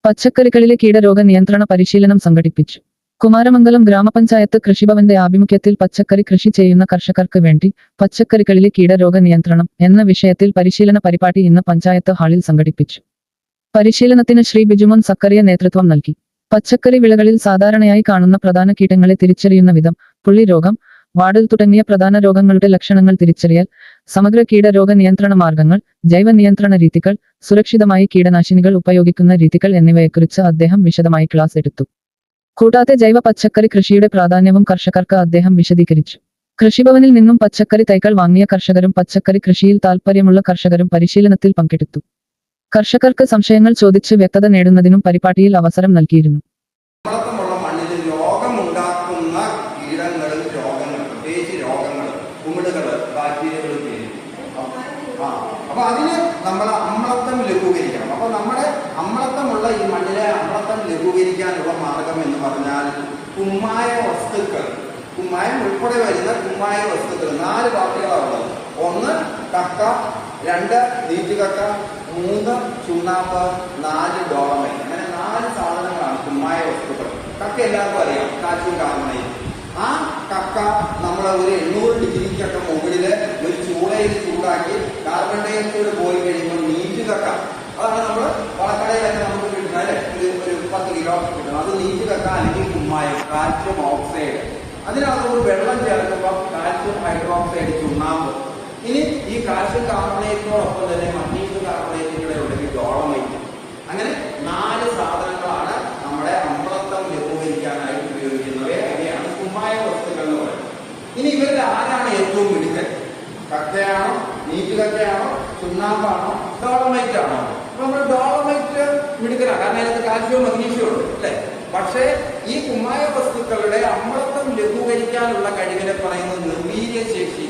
പച്ചക്കറികളിലെ കീടരോഗ നിയന്ത്രണ പരിശീലനം സംഘടിപ്പിച്ചു. കുമാരമംഗലം ഗ്രാമപഞ്ചായത്ത് കൃഷിഭവന്റെ ആഭിമുഖ്യത്തിൽ പച്ചക്കറി കൃഷി ചെയ്യുന്ന കർഷകർക്ക് വേണ്ടി പച്ചക്കറികളിലെ കീടരോഗ നിയന്ത്രണം എന്ന വിഷയത്തിൽ പരിശീലന പരിപാടി ഇന്ന് പഞ്ചായത്ത് ഹാളിൽ സംഘടിപ്പിച്ചു. പരിശീലനത്തിന് ശ്രീ ബിജുമോൻ സക്കറിയ നേതൃത്വം നൽകി. പച്ചക്കറി വിളകളിൽ സാധാരണയായി കാണുന്ന പ്രധാന കീടങ്ങളെ തിരിച്ചറിയുന്ന വിധം, പുള്ളി രോഗം, വാടൽ തുടങ്ങിയ പ്രധാന രോഗങ്ങളുടെ ലക്ഷണങ്ങൾ തിരിച്ചറിയൽ, സമഗ്ര കീടരോഗ നിയന്ത്രണ മാർഗങ്ങൾ, ജൈവ നിയന്ത്രണ രീതികൾ, സുരക്ഷിതമായി കീടനാശിനികൾ ഉപയോഗിക്കുന്ന രീതികൾ എന്നിവയെക്കുറിച്ച് അദ്ദേഹം വിശദമായി ക്ലാസ് എടുത്തു. കൂടാതെ ജൈവ പച്ചക്കറി കൃഷിയുടെ പ്രാധാന്യവും കർഷകർക്ക് അദ്ദേഹം വിശദീകരിച്ചു. കൃഷിഭവനിൽ നിന്നും പച്ചക്കറി തൈകൾ വാങ്ങിയ കർഷകരും പച്ചക്കറി കൃഷിയിൽ താൽപ്പര്യമുള്ള കർഷകരും പരിശീലനത്തിൽ പങ്കെടുത്തു. കർഷകർക്ക് സംശയങ്ങൾ ചോദിച്ച് വ്യക്തത നേടുന്നതിനും പരിപാടിയിൽ അവസരം നൽകിയിരുന്നു. അപ്പോൾ അതിന് നമ്മൾ അമ്ലത്വം ലഘൂകരിക്കണം. അപ്പോൾ നമ്മുടെ അമ്ലത്വമുള്ള ഈ മണ്ണിലെ അമ്ലത്വം ലഘൂകരിക്കാനുള്ള മാർഗം എന്ന് പറഞ്ഞാൽ കുമ്മായ വസ്തുക്കൾ, കുമ്മായം ഉൾപ്പെടെ വരുന്ന കുമ്മായ വസ്തുക്കൾ 4 പാർട്ടികളാണ് ഉള്ളത്. 1 കക്ക, 2 നീറ്റുകക്ക, 3 ചുണ്ണാമ്പ്, 4 ഡോളമൈറ്റ്. അങ്ങനെ 4 സാധനങ്ങളാണ് കുമ്മായ വസ്തുക്കൾ. കക്ക എല്ലാവർക്കും അറിയാം, കാൽസ്യം കാർബണേറ്റ്. ആ കക്ക നമ്മൾ ഒരു 800 ഡിഗ്രിക്കൊക്കെ മുകളിൽ ഒരു ചൂളയിൽ ചൂടാക്കി കാർബൺ ഡൈ ഓക്സൈഡ് പോയി കഴിയുമ്പോൾ നീറ്റ് കക്ക, അതാണ് നമ്മൾ വളക്കടയിലൊക്കെ നമുക്ക് കിട്ടുന്നത് അല്ലെ, ഒരു 10 കിലോ കിട്ടും. അത് നീറ്റ് കക്ക അല്ലെങ്കിൽ കുമ്മായം, കാൽസ്യം ഓക്സൈഡ്. അതിനകത്ത് വെള്ളം ചേർക്കുമ്പോൾ കാൽസ്യം ഹൈഡ്രോക്സൈഡ്, ചുണ്ണാമ്പ്. ഇനി ഈ കാൽസ്യം കാർബണേറ്റിനോടൊപ്പം തന്നെ മഗ്നീഷ്യം കാർബണേറ്റുകളെ ഉണ്ടെങ്കിൽ ഡോളമൈറ്റ്. അങ്ങനെ 4 സാധനങ്ങളാണ് നമ്മുടെ അമ്ലത്വം ലഘൂകരിക്കാനായിട്ട് ഉപയോഗിക്കുന്നത്. അങ്ങനെയാണ് കുമ്മായ വസ്തുക്കൾ എന്ന് പറയുന്നത്. ഇനി ഇവരിൽ ആരാണ് ഏറ്റവും മിടുക്കൻ? കക്കയാണോ, നീറ്റ് കക്കയാണോ, ചുണ്ണാമ്പാണോ, ഡോളമൈറ്റ് ആണോ? അപ്പൊ നമ്മൾ ഡോളമൈറ്റ് മിടുക്കലാണ്, കാരണം അതിനകത്ത് കാൽസ്യവും മഗ്നീഷ്യവും ഉണ്ട് അല്ലെ. പക്ഷേ ഈ കുമ്മായ വസ്തുക്കളുടെ അമ്ലത്വം ലഘൂകരിക്കാനുള്ള കഴിവിനെ പറയുന്നത് നിർവീര്യ ശേഷി,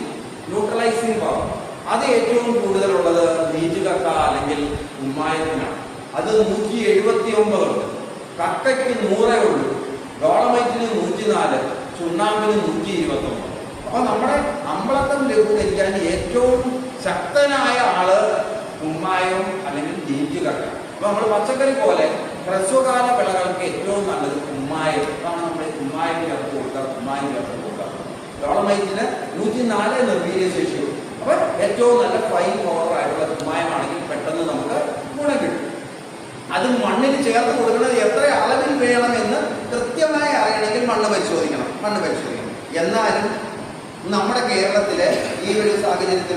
ന്യൂട്രലൈസിംഗ് പവർ. അത് ഏറ്റവും കൂടുതലുള്ളത് നീറ്റ് കക്ക അല്ലെങ്കിൽ കുമ്മായത്തിനാണ്. അത് 179 ഉണ്ട്. കക്കയ്ക്ക് 100 ഉള്ളൂ, ഡോളമൈറ്റിന് 104, ചുണ്ണാമ്പിന് 129. അപ്പൊ നമ്മുടെ അമ്ലത്വം ലഘൂകരിക്കാൻ ഏറ്റവും ശക്തനായ ആള് കുമ്മായം അല്ലെങ്കിൽ നീറ്റ് കക്ക. അപ്പൊ നമ്മൾ പച്ചക്കറി പോലെ ഹ്രസ്വകാല വിളകൾക്ക് ഏറ്റവും നല്ലത് കുമ്മായം. അതാണ് നമ്മൾ കുമ്മായം ചേർത്ത് കൊടുക്കുക, കുമ്മായം ചേർത്ത് കൊടുക്കുക. ഡോളമൈറ്റിന് 104 നിർവീര്യ ശേഷിയുള്ളൂ. അപ്പൊ ഏറ്റവും നല്ല ഫൈൻ പവർ ആയിട്ടുള്ള കുമ്മായമാണെങ്കിൽ പെട്ടെന്ന് നമുക്ക് ഗുണം കിട്ടും. അത് മണ്ണിന് ചേർത്ത് കൊടുക്കുന്നത് എത്ര അളവിൽ വേണമെന്ന് കൃത്യമായി അറിയണമെങ്കിൽ മണ്ണ് പരിശോധിക്കണം. എന്നാലും നമ്മുടെ കേരളത്തിലെ ഈ ഒരു സാഹചര്യത്തിൽ